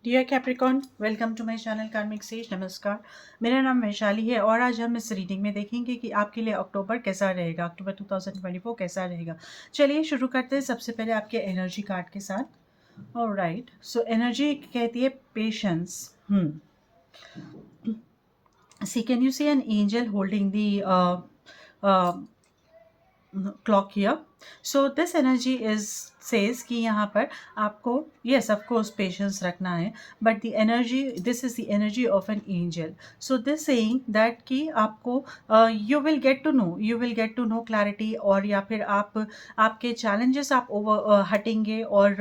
Dear Capricorn, welcome to my channel Karmic Sage. नमस्कार, मेरा नाम वैशाली है और आज हम इस रीडिंग में देखेंगे कि आपके लिए अक्टूबर कैसा रहेगा, अक्टूबर 2024 कैसा रहेगा। चलिए शुरू करते हैं सबसे पहले आपके एनर्जी कार्ड के साथ। ऑलराइट, सो एनर्जी कहती है patience. See can you see an angel holding the clock here. So this energy is says कि यहाँ पर आपको येस ऑफ कोर्स पेशेंस रखना है, but the energy, this is the energy of an angel. So this saying that कि आपको you will get to know clarity, और या फिर आप आपके चैलेंजेस आप ओवर हटेंगे और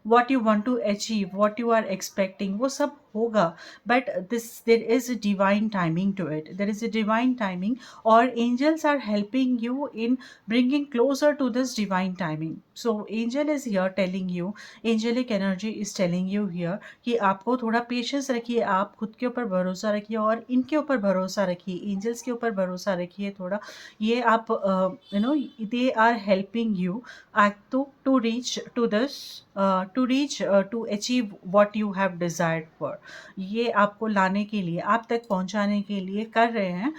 what you want to achieve, what you are expecting, वो सब होगा। But this there is a divine timing to it, there is a divine timing, और angels are helping you in bringing closer to this divine timing. So angel is here telling you, angelic energy is telling you here कि आपको थोड़ा patience रखिए, आप खुद के ऊपर भरोसा रखिए और इनके ऊपर भरोसा रखिए, एंजल्स के ऊपर भरोसा रखिए थोड़ा। ये आप they are helping you to reach to this to achieve what you have desired for. ये आपको लाने के लिए, आप तक पहुंचाने के लिए कर रहे हैं,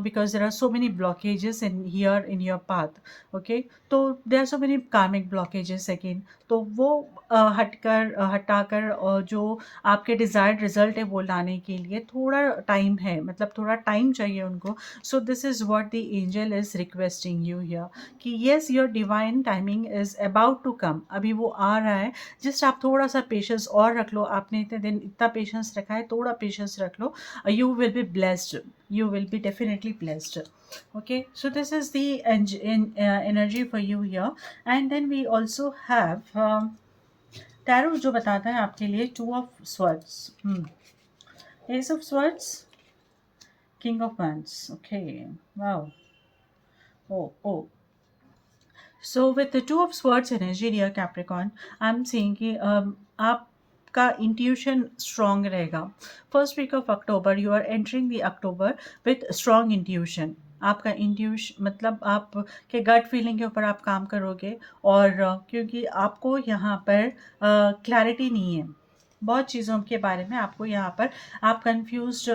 because there are so many blockages in your path. Okay, तो there are so many karmic blockages again. तो वो हटाकर जो आपके डिजायर्ड रिजल्ट है वो लाने के लिए थोड़ा टाइम है, मतलब थोड़ा टाइम चाहिए उनको। So this is what the angel is requesting you here कि yes, your divine timing is about to come, अभी वो आ रहा है। जस्ट आप थोड़ा सा पेशेंस और रख लो, आपने इतने दिन इतना पेशेंस रखा है, थोड़ा पेशेंस रख लो, you will be blessed, you will be definitely blessed. Okay, so this is the energy for you here. And then we also have tarot जो बताता है आपके लिए two of swords, ace of swords, king of wands. Okay, wow. Oh. So with the two of swords energy, dear Capricorn, I'm saying कि आपका intuition strong रहेगा। First week of October you are entering the October with strong intuition. आपका intuition मतलब आप के gut feeling के ऊपर आप काम करोगे, और क्योंकि आपको यहाँ पर क्लैरिटी नहीं है बहुत चीज़ों के बारे में, आपको यहाँ पर आप कंफ्यूज्ड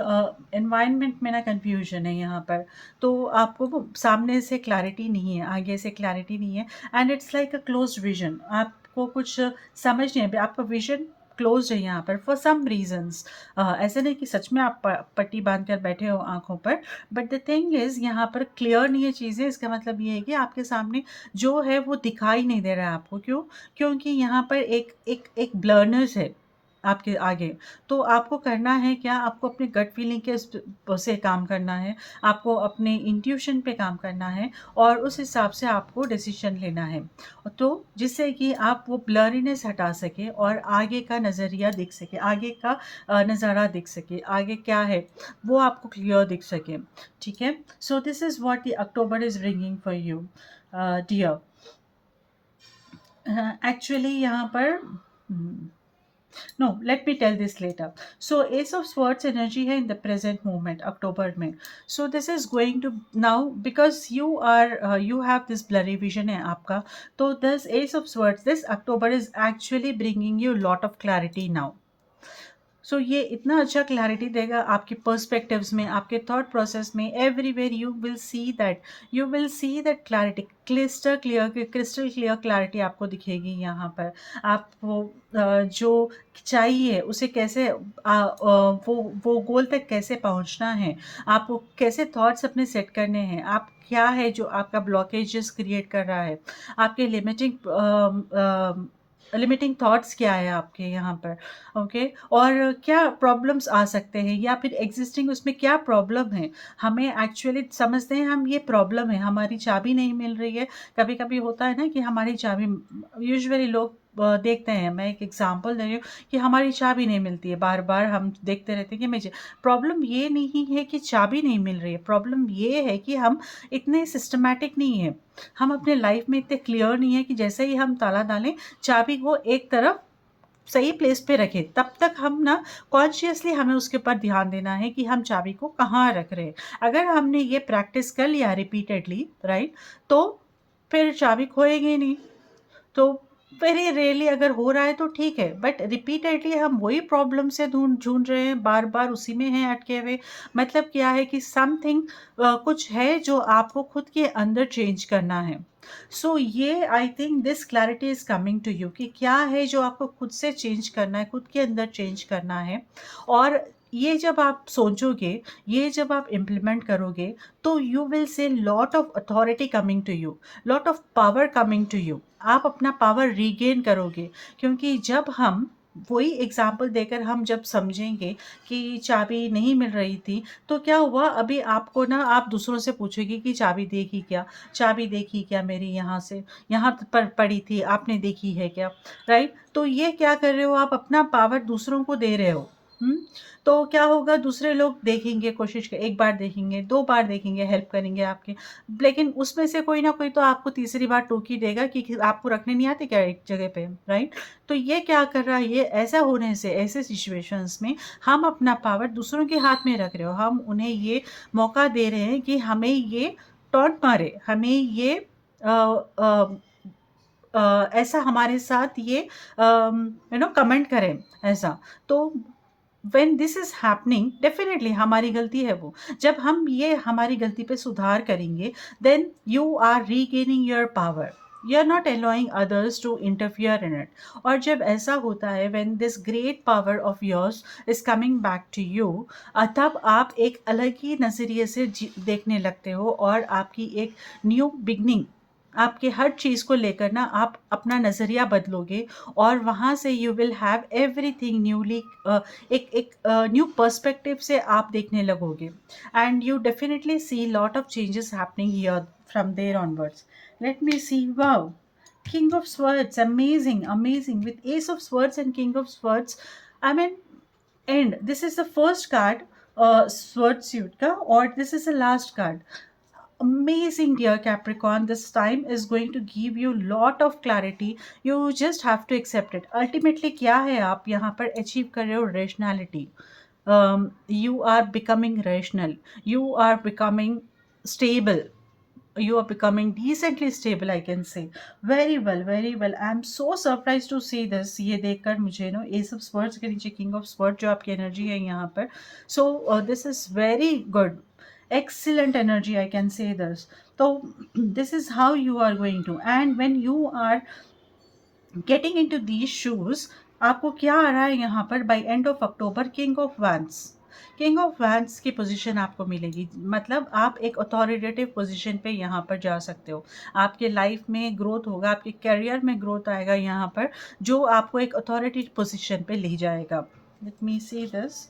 एनवायरनमेंट में ना, कंफ्यूजन है यहाँ पर। तो आपको वो सामने से क्लैरिटी नहीं है, आगे से क्लैरिटी नहीं है, and it's like a closed vision. आपको कुछ समझ नहीं है, आपका विजन क्लोज है यहाँ पर फॉर सम रीजंस। ऐसे नहीं कि सच में आप पट्टी बांध कर बैठे हो आंखों पर, बट द थिंग इज यहाँ पर क्लियर नहीं है चीज़ें। इसका मतलब ये है कि आपके सामने जो है वो दिखाई नहीं दे रहा है आपको। क्यों? क्योंकि यहाँ पर एक ब्लरनेस है आपके आगे। तो आपको करना है क्या? आपको अपने गट फीलिंग के से काम करना है, आपको अपने इंट्यूशन पे काम करना है, और उस हिसाब से आपको डिसीजन लेना है, तो जिससे कि आप वो ब्लरीनेस हटा सके और आगे का नज़रिया दिख सके, आगे का नज़ारा दिख सके, आगे क्या है वो आपको क्लियर दिख सके। ठीक है, so this is what the October is bringing for you dear. Actually यहाँ पर No, let me tell this later. So ace of swords energy है in the present moment October में. So this is going to now, because you have this blurry vision है आपका, तो this ace of swords this October is actually bringing you lot of clarity now. सो ये इतना अच्छा clarity देगा आपके perspectives में, आपके थॉट प्रोसेस में, everywhere you will see that clarity, crystal clear clarity आपको दिखेगी यहाँ पर। आपको जो चाहिए उसे कैसे वो गोल तक कैसे पहुँचना है, आपको कैसे थॉट्स अपने सेट करने हैं, आप क्या है जो आपका ब्लॉकेजेस क्रिएट कर रहा है, आपके लिमिटिंग थॉट्स क्या है आपके यहाँ पर। ओके, और क्या प्रॉब्लम्स आ सकते हैं, या फिर एग्जिस्टिंग उसमें क्या प्रॉब्लम है। हमें एक्चुअली समझते हैं हम ये प्रॉब्लम है, हमारी चाबी नहीं मिल रही है। कभी कभी होता है ना कि हमारी चाबी, यूजुअली लोग देखते हैं, मैं एक एग्जांपल दे रही हूँ कि हमारी चाबी नहीं मिलती है, बार बार हम देखते रहते हैं कि मुझे प्रॉब्लम ये नहीं है कि चाबी नहीं मिल रही है, प्रॉब्लम ये है कि हम इतने सिस्टमैटिक नहीं है, हम अपने लाइफ में इतने क्लियर नहीं है कि जैसे ही हम ताला डालें, चाबी को एक तरफ सही प्लेस पे रखें, तब तक हम ना कॉन्शियसली हमें उसके ऊपर ध्यान देना है कि हम चाबी को कहाँ रख रहे हैं। अगर हमने ये प्रैक्टिस कर लिया रिपीटेडली, राइट, तो फिर चाबी खोएगी नहीं। तो वेरी रेयरली अगर हो रहा है तो ठीक है, बट रिपीटेडली हम वही प्रॉब्लम से ढूंढ झूझ रहे हैं, बार बार उसी में हैं अटके हुए। मतलब क्या है कि समथिंग कुछ है जो आपको खुद के अंदर चेंज करना है। सो ये I think this clarity is coming to you कि क्या है जो आपको खुद से चेंज करना है, खुद के अंदर चेंज करना है। और ये जब आप सोचोगे, ये जब आप इम्प्लीमेंट करोगे, तो you will see lot of authority coming to you, lot of power coming to you. आप अपना पावर रीगेन करोगे, क्योंकि जब हम वही एग्जाम्पल देकर हम जब समझेंगे कि चाबी नहीं मिल रही थी, तो क्या हुआ, अभी आपको ना आप दूसरों से पूछोगे कि चाबी देखी क्या, चाबी देखी क्या मेरी, यहाँ से यहाँ पर पड़ी थी, आपने देखी है क्या, राइट। तो ये क्या कर रहे हो, आप अपना पावर दूसरों को दे रहे हो। हम्म। तो क्या होगा, दूसरे लोग देखेंगे, कोशिश कर, एक बार देखेंगे, दो बार देखेंगे, हेल्प करेंगे आपके, लेकिन उसमें से कोई ना कोई तो आपको तीसरी बार टोक ही देगा कि आपको रखने नहीं आते क्या एक जगह पे, राइट। तो ये क्या कर रहा है, ये ऐसा होने से, ऐसे सिचुएशंस में हम अपना पावर दूसरों के हाथ में रख रहे हो, हम उन्हें ये मौका दे रहे हैं कि हमें ये टॉन्ट मारे, हमें ये ऐसा हमारे साथ ये कमेंट करें, ऐसा। तो when this is happening, definitely हमारी गलती है वो। जब हम ये हमारी गलती पे सुधार करेंगे, then you are regaining your power, you are not allowing others to interfere in it. और जब ऐसा होता है, when this great power of yours is coming back to you, तब आप एक अलग ही नज़रिए से देखने लगते हो, और आपकी एक न्यू बिगनिंग, आपके हर चीज़ को लेकर ना आप अपना नज़रिया बदलोगे, और वहाँ से you will have everything newly, एक एक न्यू पर्सपेक्टिव से आप देखने लगोगे, and you definitely see lot of changes happening here from there onwards. Let me see, wow, king of swords, amazing, amazing, with ace of swords and king of swords. I mean, and this is the first card, sword suit ka, or this is the last card. Amazing, dear Capricorn. This time is going to give you lot of clarity. You just have to accept it. Ultimately, क्या है, आप यहाँ पर achieve कर रहे हो rationality. You are becoming rational. You are becoming stable. You are becoming decently stable, I can say. Very well, very well. I'm so surprised to see this. ये देखकर मुझे ना Ace of Swords के नीचे King of Swords जो आपकी energy है यहाँ पर. So this is very good. Excellent energy, I can say this. So this is how you are going to. And when you are getting into these shoes, आपको क्या आ रहा है यहाँ पर, by end of October, king of vents. King of vents की position आपको मिलेगी, मतलब आप एक अथॉरिटेटिव पोजीशन पे यहाँ पर जा सकते हो। आपके लाइफ में ग्रोथ होगा, आपके करियर में ग्रोथ आएगा यहाँ पर, जो आपको एक अथॉरिटी पोजीशन पे ले जाएगा। Late me see this,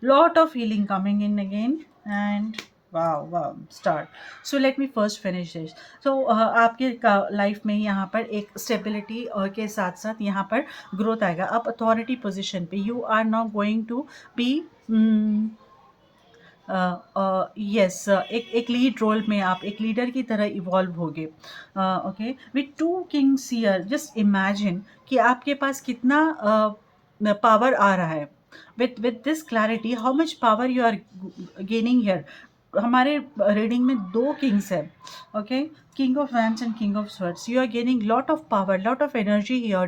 lot of healing coming in again, and wow wow, start. So let me first finish this. तो आपके लाइफ में यहाँ पर एक स्टेबिलिटी के साथ साथ यहाँ पर ग्रोथ आएगा। आप अथॉरिटी पोजीशन पे, you are not going to be, yes, एक लीड रोल में आप एक लीडर की तरह इवॉल्व होगे। Okay, with two kings here, just imagine कि आपके पास कितना पावर आ रहा है। With this clarity, how much power you are gaining here. हमारे रीडिंग में दो किंग्स है, okay, king of wands and king of swords. You are gaining lot of power, lot of energy here,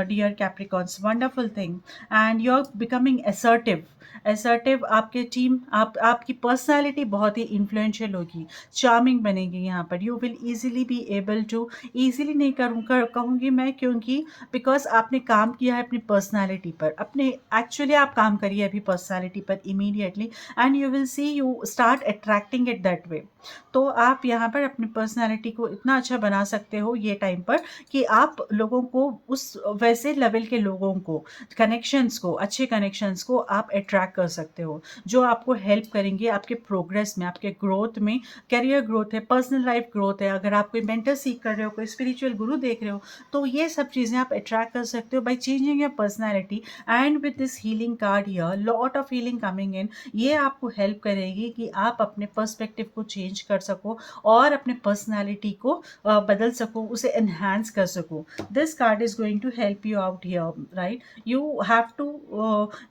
dear Capricorns, wonderful thing. And you are becoming assertive. Assertive, आपके team, आपकी personality बहुत ही influential होगी, charming बनेगी यहाँ पर। You will easily be able to, easily नहीं कहूँगी मैं, क्योंकि बिकॉज आपने काम किया है अपनी पर्सनालिटी पर, अपने एक्चुअली आप काम करिए अभी पर्सनालिटी पर immediately, and you will see you start attracting it that way. तो आप यहाँ पर अपनी पर्सनालिटी को इतना अच्छा बना सकते हो ये टाइम पर, कि आप लोगों को, उस वैसे लेवल के लोगों को, कनेक्शंस को, अच्छे कनेक्शंस को आप अट्रैक्ट कर सकते हो, जो आपको हेल्प करेंगे आपके प्रोग्रेस में, आपके ग्रोथ में। करियर ग्रोथ है, पर्सनल लाइफ ग्रोथ है, अगर आप कोई मेंटर सीख कर रहे हो, कोई स्पिरिचुअल गुरु देख रहे हो, तो ये सब चीज़ें आप अट्रैक्ट कर सकते हो by changing your personality. And with this healing card here, lot of healing coming in, ये आपको हेल्प करेगी कि आप अपने पर्सपेक्टिव को चेंज कर सको, और अपने पर्सनैलिटी को बदल सको, उसे एनहांस कर सको। This card is going to help you out here, right. you have to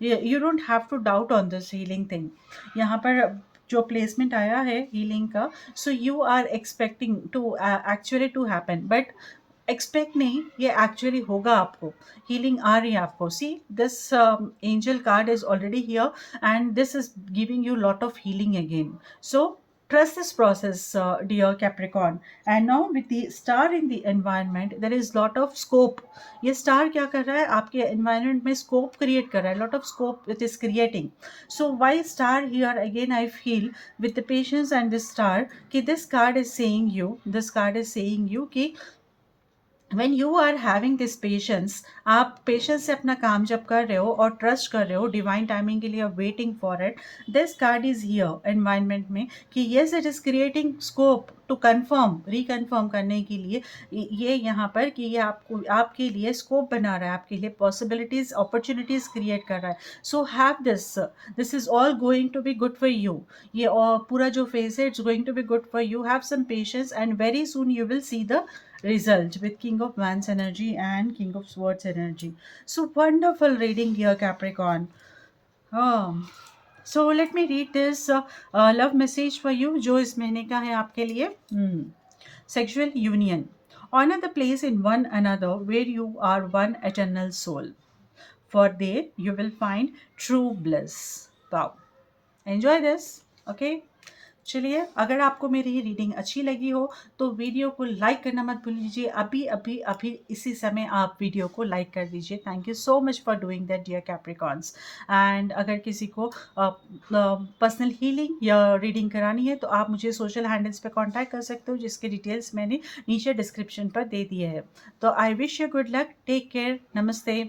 you don't have to doubt on this healing thing। यहाँ पर जो प्लेसमेंट आया है हीलिंग का, so you are expecting to actually to happen, but expect नहीं, ये actually होगा आपको, हीलिंग आ रही है आपको. See this angel card is already here and this is giving you lot of healing again. So trust this process, dear Capricorn. And now with the star in the environment, there is lot of scope. ये star क्या कर रहा है आपके environment में, scope create कर रहा है, lot of scope it is creating. So why star here again I feel with the patience and this star कि this card is saying you, this card is saying you कि when you are having this patience, आप patience से अपना काम जब कर रहे हो और ट्रस्ट कर रहे हो डिवाइन टाइमिंग के लिए, waiting for it, this card is here environment में कि yes it is creating scope to confirm, reconfirm करने के लिए. ये यहाँ पर कि ये आपको, आपके लिए स्कोप बना रहा है, आपके लिए पॉसिबिलिटीज, अपॉर्चुनिटीज क्रिएट कर रहा है. So have this, this is all going to be good for you. ये पूरा जो फेज है it's going to be good for you. Have some patience and very soon you will see the result with King of Wands energy and King of Swords energy. So wonderful reading here, Capricorn. So let me read this love message for you जो इस महीने का है आपके लिए. Sexual union. Honor the place in one another where you are one eternal soul. For there you will find true bliss. Wow. Enjoy this. Okay. चलिए, अगर आपको मेरी ये रीडिंग अच्छी लगी हो तो वीडियो को लाइक करना मत भूलिए. अभी अभी अभी इसी समय आप वीडियो को लाइक कर दीजिए. Thank you so much for doing that dear Capricorns. And अगर किसी को पर्सनल हीलिंग या रीडिंग करानी है तो आप मुझे सोशल हैंडल्स पे कांटेक्ट कर सकते हो, जिसके डिटेल्स मैंने नीचे डिस्क्रिप्शन पर दे दिए हैं. तो I wish you good luck. Take care. नमस्ते.